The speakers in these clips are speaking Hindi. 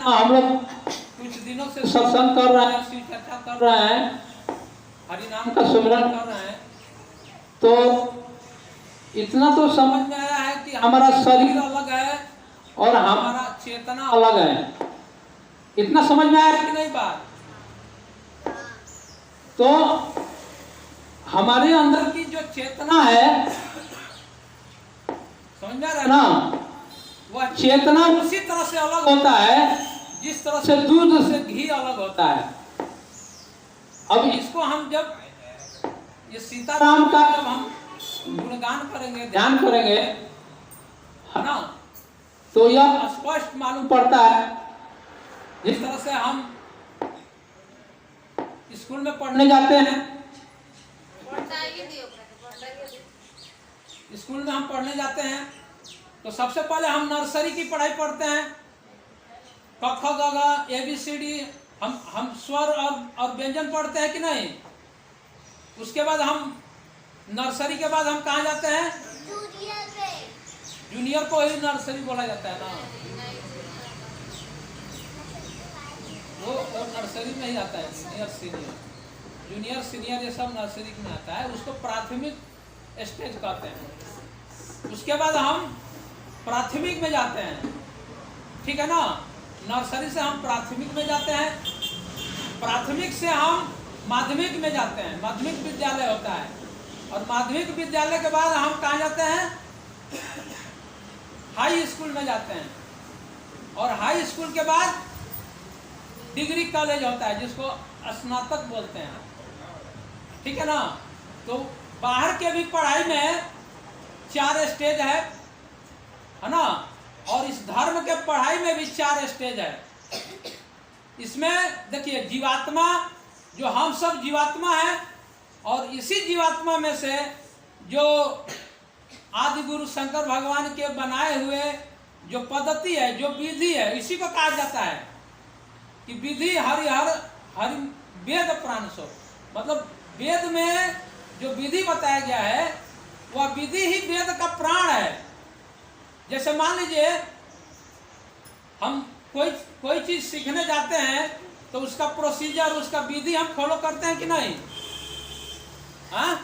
हम लोग कुछ दिनों से सत्संग कर रहे हैं, शिव चर्चा कर रहे हैं, हरि नाम का सुमिरन कर रहे हैं, तो इतना तो समझ में आया है कि हमारा शरीर अलग है और हमारा चेतना अलग है। इतना समझ में आया कि नहीं बात? तो हमारे अंदर की जो चेतना है, समझ में आ रहा है ना, वह चेतना उसी तरह से अलग होता है जिस तरह से दूध से घी अलग होता है। अब इसको हम जब ये सीताराम का जब हम गुणगान करेंगे, ध्यान करेंगे, है ना, तो यह स्पष्ट मालूम पड़ता है। जिस तरह से हम स्कूल में पढ़ने जाते हैं, स्कूल में हम पढ़ने जाते हैं तो सबसे पहले हम नर्सरी की पढ़ाई पढ़ते हैं, क ख ग घ ABCD, हम स्वर और व्यंजन पढ़ते हैं कि नहीं। उसके बाद हम नर्सरी के बाद हम कहाँ जाते हैं? जूनियर को ही नर्सरी बोला जाता है ना, वो नर्सरी में ही आता है। जूनियर सीनियर ये सब नर्सरी में आता है, उसको प्राथमिक स्टेज कहते हैं। उसके बाद हम प्राथमिक में जाते हैं, ठीक है ना। नर्सरी से हम प्राथमिक में जाते हैं, प्राथमिक से हम माध्यमिक में जाते हैं, माध्यमिक विद्यालय होता है, और माध्यमिक विद्यालय के बाद हम कहाँ जाते हैं? हाई स्कूल में जाते हैं, और हाई स्कूल के बाद डिग्री कॉलेज होता है जिसको स्नातक बोलते हैं, ठीक है ना। तो बाहर के भी पढ़ाई में 4 स्टेज है ना, और इस धर्म के पढ़ाई में भी 4 स्टेज है। इसमें देखिए, जीवात्मा, जो हम सब जीवात्मा है, और इसी जीवात्मा में से जो आदि गुरु शंकर भगवान के बनाए हुए जो पद्धति है, जो विधि है, इसी को कहा जाता है कि विधि हरि वेद प्राण सो। मतलब वेद में जो विधि बताया गया है वह विधि ही वेद का प्राण है। जैसे मान लीजिए हम कोई चीज सीखने जाते हैं तो उसका प्रोसीजर, उसका विधि हम फॉलो करते हैं कि नहीं? हाँ,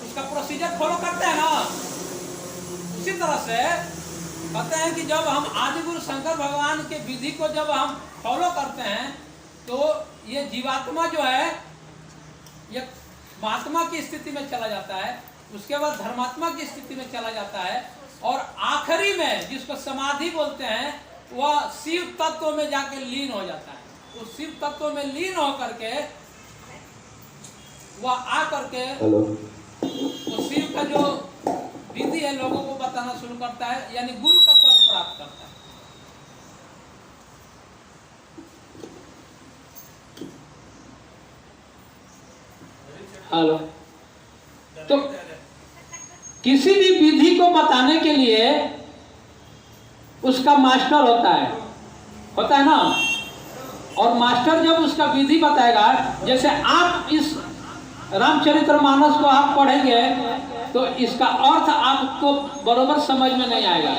उसका प्रोसीजर फॉलो करते हैं ना। उसी तरह से कहते हैं कि जब हम आदि गुरु शंकर भगवान के विधि को जब हम फॉलो करते हैं तो ये जीवात्मा जो है ये महात्मा की स्थिति में चला जाता है, उसके बाद धर्मात्मा की स्थिति में चला जाता है, और आखिरी में जिसको समाधि बोलते हैं वह शिव तत्व में जाके लीन हो जाता है। उस शिव तत्व में लीन होकर के वह आकर के उस शिव का जो विधि है लोगों को बताना शुरू करता है, यानी गुरु का पद प्राप्त करता है। हेलो, तो किसी भी विधि को बताने के लिए उसका मास्टर होता है ना। और मास्टर जब उसका विधि बताएगा, जैसे आप इस रामचरितमानस को आप पढ़ेंगे तो इसका अर्थ आपको बरोबर समझ में नहीं आएगा।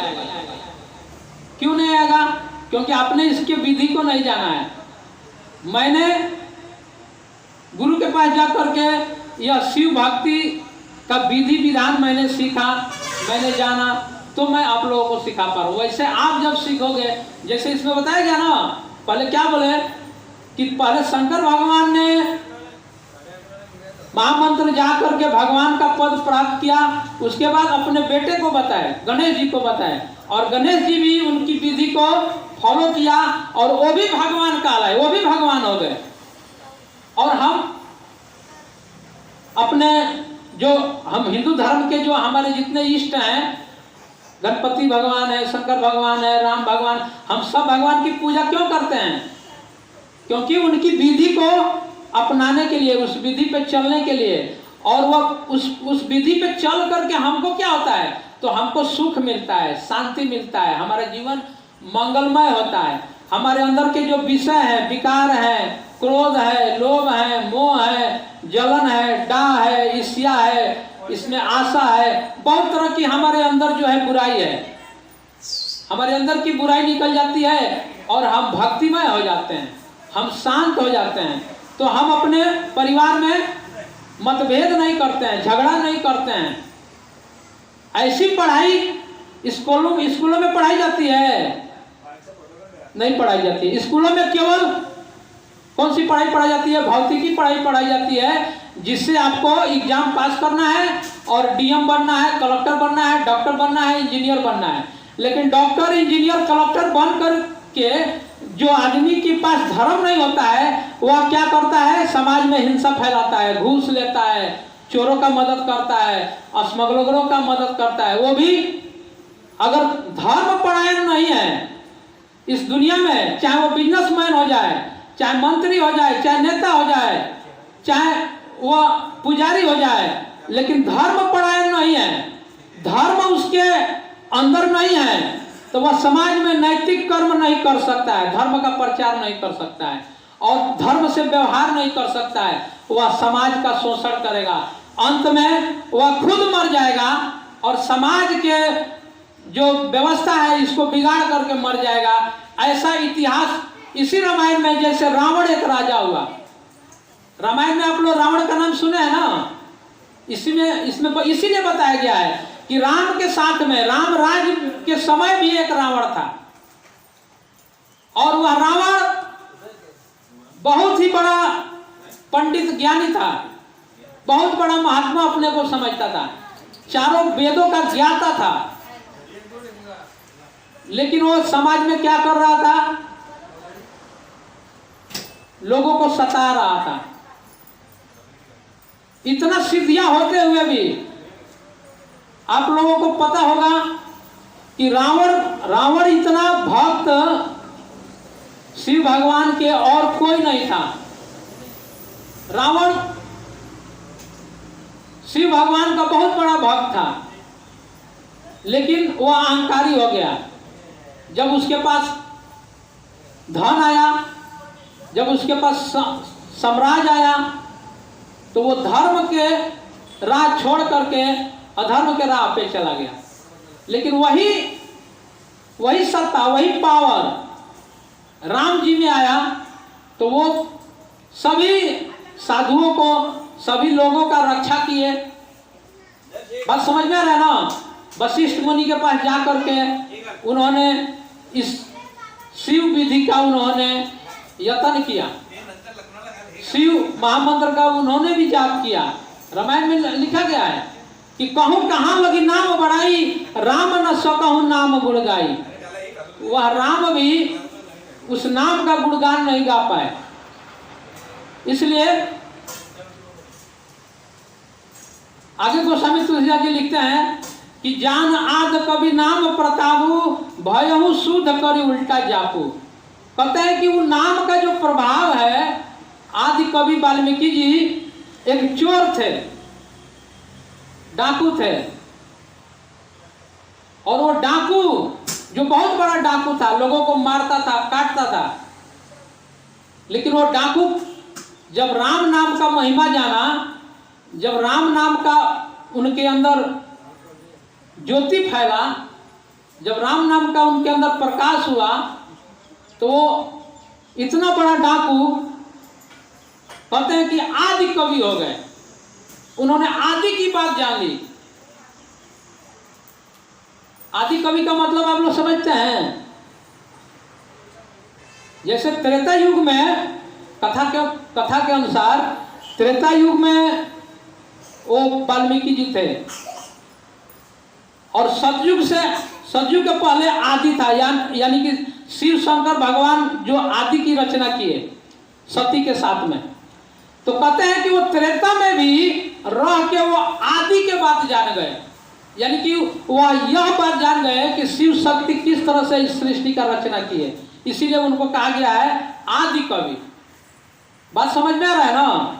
क्यों नहीं आएगा? क्योंकि आपने इसके विधि को नहीं जाना है। मैंने गुरु के पास जाकर के यह शिव भक्ति का विधि विधान मैंने सीखा, मैंने जाना, तो मैं आप लोगों को सिखा पा रहा हूँ। वैसे आप जब सीखोगे, जैसे इसमें बताया गया ना, पहले क्या बोले कि पहले शंकर भगवान ने महामंत्र जा करके भगवान का पद प्राप्त किया, उसके बाद अपने बेटे को बताए, गणेश जी को बताए, और गणेश जी भी उनकी विधि को फॉलो किया, और वो भी भगवान कहलाए, वो भी भगवान हो गए। और हम अपने जो हम हिंदू धर्म के जो हमारे जितने इष्ट हैं, गणपति भगवान है, शंकर भगवान है, राम भगवान, हम सब भगवान की पूजा क्यों करते हैं? क्योंकि उनकी विधि को अपनाने के लिए, उस विधि पे चलने के लिए, और वह उस विधि पे चल करके हमको क्या होता है? तो हमको सुख मिलता है, शांति मिलता है, हमारा जीवन मंगलमय होता है। हमारे अंदर के जो विषय है, विकार है, क्रोध है, लोभ है, मोह है, जलन है, डाह है, ईर्ष्या है, इसमें आशा है। बहुत तरह की हमारे अंदर जो है बुराई है, हमारे अंदर की बुराई निकल जाती है और हम भक्तिमय हो जाते हैं, हम शांत हो जाते हैं। तो हम अपने परिवार में मतभेद नहीं करते हैं, झगड़ा नहीं करते हैं। ऐसी पढ़ाई स्कूलों में पढ़ाई जाती है? नहीं पढ़ाई जाती है। स्कूलों में केवल कौन सी पढ़ाई पढ़ाई जाती है? भौतिकी पढ़ाई पढ़ाई जाती है, जिससे आपको एग्जाम पास करना है और डीएम बनना है, कलेक्टर बनना है, डॉक्टर बनना है, इंजीनियर बनना है। लेकिन डॉक्टर, इंजीनियर, कलेक्टर बन कर के जो आदमी के पास धर्म नहीं होता है, वह क्या करता है? समाज में हिंसा फैलाता है, घूस लेता है, चोरों का मदद करता है, स्मगलरों का मदद करता है। वो भी अगर धर्म परायण नहीं है इस दुनिया में, चाहे वो बिजनेसमैन हो जाए, चाहे मंत्री हो जाए, चाहे नेता हो जाए, चाहे वह पुजारी हो जाए, लेकिन धर्म परायण नहीं है, धर्म उसके अंदर नहीं है, तो वह समाज में नैतिक कर्म नहीं कर सकता है, धर्म का प्रचार नहीं कर सकता है और धर्म से व्यवहार नहीं कर सकता है। वह समाज का शोषण करेगा, अंत में वह खुद मर जाएगा और समाज के जो व्यवस्था है इसको बिगाड़ करके मर जाएगा। ऐसा इतिहास इसी रामायण में, जैसे रावण एक राजा हुआ, रामायण में आप लोग रावण का नाम सुने हैं ना? इसमें इसीलिए बताया गया है कि राम के साथ में, राम राज्य के समय भी एक रावण था और वह रावण बहुत ही बड़ा पंडित ज्ञानी था, बहुत बड़ा महात्मा अपने को समझता था, चारों वेदों का ज्ञाता था। लेकिन वो समाज में क्या कर रहा था? लोगों को सता रहा था। इतना सिद्धियां होते हुए भी आप लोगों को पता होगा कि रावण इतना भक्त शिव भगवान के और कोई नहीं था। रावण शिव भगवान का बहुत बड़ा भक्त था, लेकिन वह अहंकारी हो गया। जब उसके पास धन आया, जब उसके पास साम्राज्य आया, तो वो धर्म के राह छोड़ करके अधर्म के राह पे चला गया। लेकिन वही सत्ता, वही पावर राम जी में आया, तो वो सभी साधुओं को, सभी लोगों का रक्षा किए। बात समझ में आ रहा है ना? वशिष्ठ मुनि के पास जा करके उन्होंने इस शिव विधि का उन्होंने यत्न किया, शिव महामंत्र का उन्होंने भी जाप किया। रामायण में लिखा गया है कि कहूँ कहाँ लगी नाम बढ़ाई, राम न सकहूँ नाम गुण गाई। वह राम भी उस नाम का गुणगान नहीं गा पाए। इसलिए आगे गोस्वामी तुलसीदास जी लिखते हैं कि जान आद कवि नाम प्रतापु, भयहु शुद्ध करी उल्टा जापू। कहते हैं कि वो नाम का जो प्रभाव है, आदि कवि वाल्मीकि जी एक चोर थे, डाकू थे, और वो डाकू जो बहुत बड़ा डाकू था, लोगों को मारता था, काटता था। लेकिन वो डाकू जब राम नाम का महिमा जाना, जब राम नाम का उनके अंदर ज्योति फैला, जब राम नाम का उनके अंदर प्रकाश हुआ, तो वो इतना बड़ा डाकू कहते हैं कि आदि कवि हो गए। उन्होंने आदि की बात जान ली। आदि कवि का मतलब आप लोग समझते हैं? जैसे त्रेता युग में कथा के अनुसार त्रेता युग में वो वाल्मीकि जी थे, और सतयुग के पहले आदि था, यानी कि शिव शंकर भगवान जो आदि की रचना किए सती के साथ में। तो कहते हैं कि वो त्रेता में भी रह के वो आदि के बात जान गए, यानी कि वह यह बात जान गए कि शिव शक्ति किस तरह से इस सृष्टि का रचना की है। इसीलिए उनको कहा गया है आदि कवि। बात समझ में आ रहा है ना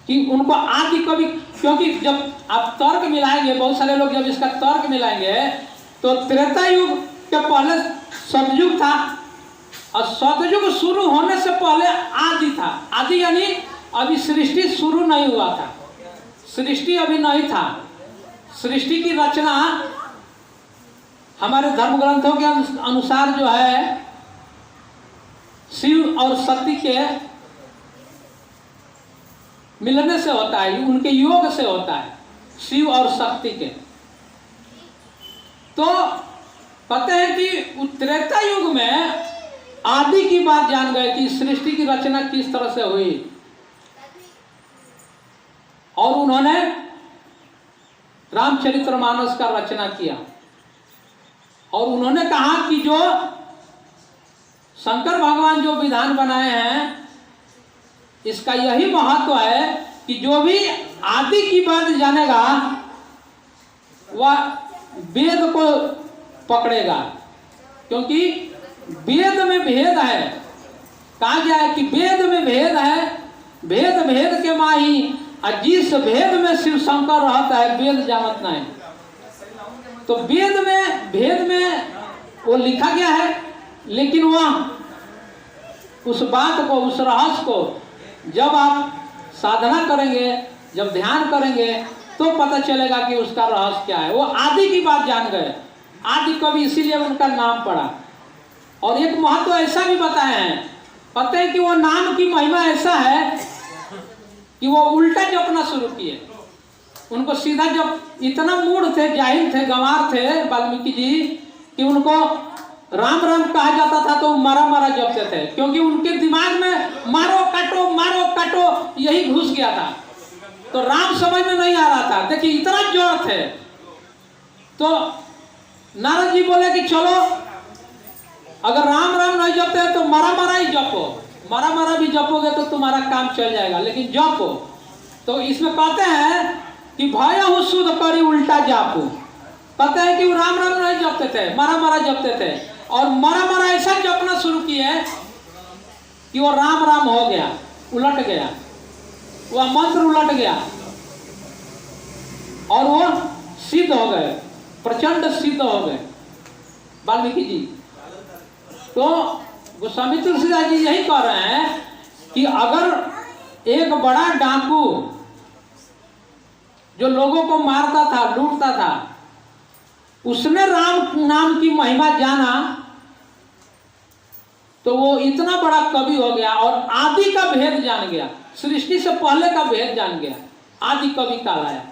कि उनको आदि कवि, क्योंकि जब आप तर्क मिलाएंगे, बहुत सारे लोग जब इसका तर्क मिलाएंगे, तो त्रेता युग के पहले सतयुग था, और सतयुग शुरू होने से पहले आदि था। आदि यानी अभी सृष्टि शुरू नहीं हुआ था, सृष्टि अभी नहीं था, सृष्टि की रचना हमारे धर्म ग्रंथों के अनुसार जो है शिव और शक्ति के मिलने से होता है, उनके योग से होता है, शिव और शक्ति के। तो कहते हैं कि त्रेता युग में आदि की बात जान गए कि सृष्टि की रचना किस तरह से हुई, और उन्होंने रामचरितमानस का रचना किया। और उन्होंने कहा कि जो शंकर भगवान जो विधान बनाए हैं इसका यही महत्व है कि जो भी आदि की बात जानेगा वह वेद को पकड़ेगा, क्योंकि वेद में भेद है। कहा गया है कि वेद में भेद है, भेद भेद के माही, और जिस भेद में शिव शंकर रहता है वेद जानत नहीं। तो वेद में भेद में वो लिखा गया है, लेकिन वह उस बात को, उस रहस्य को जब आप साधना करेंगे, जब ध्यान करेंगे तो पता चलेगा कि उसका रहस्य क्या है। वो आदि की बात जान गए, आदि कवि, इसीलिए उनका नाम पड़ा। और एक महत्व ऐसा भी बताए हैं, पता है कि वो नाम की महिमा ऐसा है कि वो उल्टा जपना शुरू किए। उनको सीधा जब, इतना मूढ़ थे, जाहिल थे, गंवार थे वाल्मीकि जी कि उनको राम राम कहा जाता था तो मारा मारा जपते थे, क्योंकि उनके दिमाग में मारो काटो यही घुस गया था। तो राम समझ में नहीं आ रहा था। देखिए इतना जोर थे। तो नारद जी बोले कि चलो अगर राम राम नहीं जपते हैं तो मारा मारा ही जपो, मारा मारा भी जपोगे तो तुम्हारा काम चल जाएगा, लेकिन जपो। तो इसमें कहते हैं कि भय शुद्ध करी उल्टा जापू। कहते हैं कि वो राम राम नहीं जपते थे, मारा मारा जपते थे, और मारा मारा ऐसा जपना शुरू किए कि वो राम राम हो गया, उलट गया, वह मंत्र उलट गया और वो सिद्ध हो गए, प्रचंड सिद्ध हो गए वाल्मीकि जी। तो गोस्वामी तुलसीदास जी यही कह रहे हैं कि अगर एक बड़ा डाकू जो लोगों को मारता था, लूटता था, उसने राम नाम की महिमा जाना तो वो इतना बड़ा कवि हो गया और आदि का भेद जान गया, सृष्टि से पहले का भेद जान गया, आदि कवि कहलाया।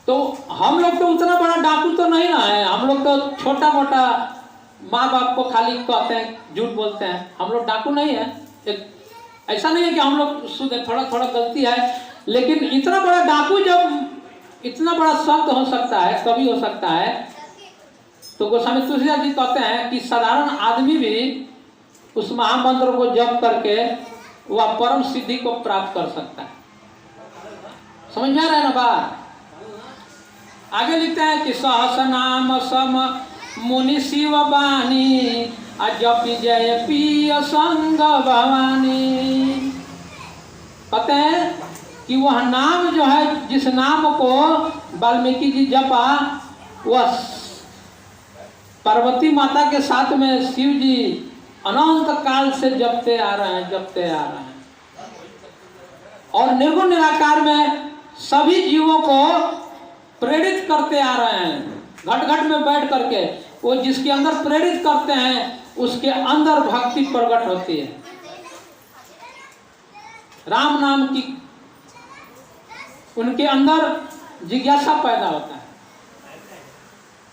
तो हम लोग तो उतना बड़ा डाकू तो नहीं ना है, हम लोग तो छोटा मोटा माँ बाप को खाली कहते हैं, झूठ बोलते हैं, हम लोग डाकू नहीं है। ऐसा नहीं है कि हम लोग शुद्ध है, थोड़ा थोड़ा गलती है, लेकिन इतना बड़ा डाकू जब इतना बड़ा शब्द हो सकता है, कवि हो सकता है, तो गोस्वामी तुलसीदास जी कहते हैं कि साधारण आदमी भी उस महामंत्र को जप करके वह परम सिद्धि को प्राप्त कर सकता है। समझ में आ रहा है ना बात? आगे लिखते हैं कि सहस नाम सम मुनि शिव बानी जपि जय पिय संग भवानी। कहते हैं कि वह नाम जो है, जिस नाम को वाल्मीकि जी जपा, वह पार्वती माता के साथ में शिव जी अनंत काल से जपते आ रहे हैं, और निर्गुण निराकार में सभी जीवों को प्रेरित करते आ रहे हैं। घट घट में बैठ करके वो जिसके अंदर प्रेरित करते हैं उसके अंदर भक्ति प्रकट होती है, राम नाम की उनके अंदर जिज्ञासा पैदा होता है,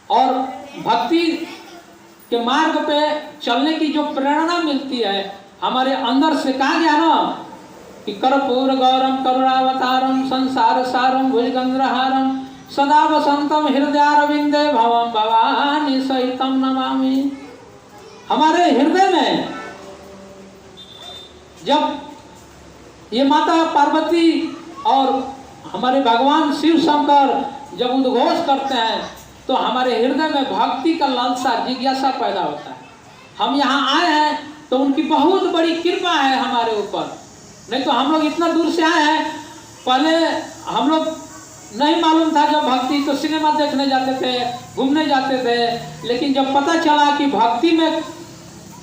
और भक्ति के मार्ग पे चलने की जो प्रेरणा मिलती है हमारे अंदर से। कहा गया ना कि कर्पूर गौरम करुणावतारम संसार सारम भुजगंधरहारम सदा वसंतम हृदयारविंदे भवम भवानी सहितम नमामि। हमारे हृदय में जब ये माता पार्वती और हमारे भगवान शिव शंकर जब उद्घोष करते हैं तो हमारे हृदय में भक्ति का लालसा, जिज्ञासा पैदा होता है। हम यहाँ आए हैं तो उनकी बहुत बड़ी कृपा है हमारे ऊपर, नहीं तो हम लोग इतना दूर से आए हैं। पहले हम लोग नहीं मालूम था, जब भक्ति तो सिनेमा देखने जाते थे, घूमने जाते थे, लेकिन जब पता चला कि भक्ति में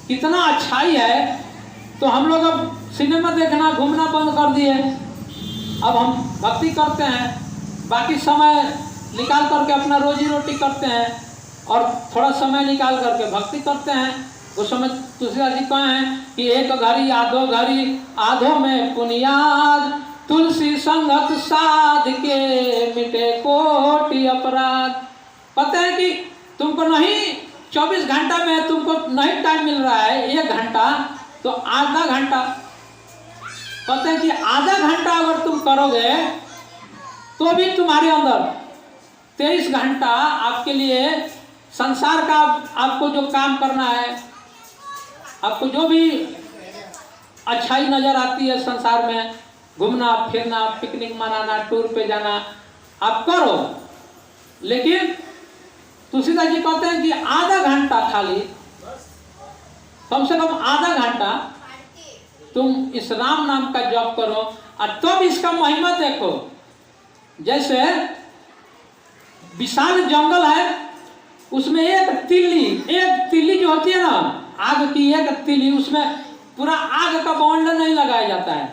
कितना अच्छाई है तो हम लोग अब सिनेमा देखना, घूमना बंद कर दिए। अब हम भक्ति करते हैं बाकी समय निकाल करके अपना रोजी रोटी करते हैं और थोड़ा समय निकाल करके भक्ति करते हैं। उस समय तुलसीदास जी कहे हैं कि एक घड़ी आधो घड़ी आधो में पुनियाद, तुलसी संगत साध के मिटे कोटि अपराध। पता है कि तुमको नहीं 24 घंटा में तुमको नहीं टाइम मिल रहा है, 1 घंटा तो आधा घंटा, पता है कि आधा घंटा अगर तुम करोगे तो भी तुम्हारे अंदर 23 घंटा आपके लिए संसार का आपको जो काम करना है, आपको जो भी अच्छाई नजर आती है संसार में, घूमना फिरना, पिकनिक मनाना, टूर पे जाना, आप करो। लेकिन तुलसीदास जी कहते हैं कि आधा घंटा खाली, कम से कम आधा घंटा तुम इस राम नाम का जप करो और तब इसका महिमा देखो। जैसे विशाल जंगल है, उसमें एक तिल्ली जो होती है ना, आग की एक तिल्ली, उसमें पूरा आग का बाउंड नहीं लगाया जाता है।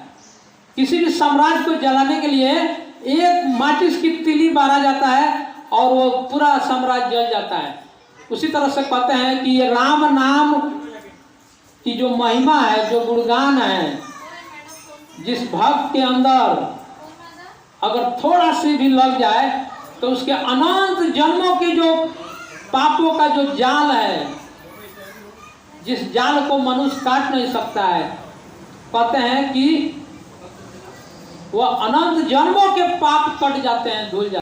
किसी भी साम्राज्य को जलाने के लिए एक माचिस की तिल्ली बारा जाता है और वो पूरा साम्राज्य जल जाता है। उसी तरह से कहते हैं कि ये राम नाम की जो महिमा है, जो गुणगान है, जिस भक्त के अंदर अगर थोड़ा सी भी लग जाए तो उसके अनंत जन्मों के जो पापों का जो जाल है, जिस जाल को मनुष्य काट नहीं सकता है, कहते हैं कि वह अनंत जन्मों के पाप कट जाते हैं, धुल जाते हैं।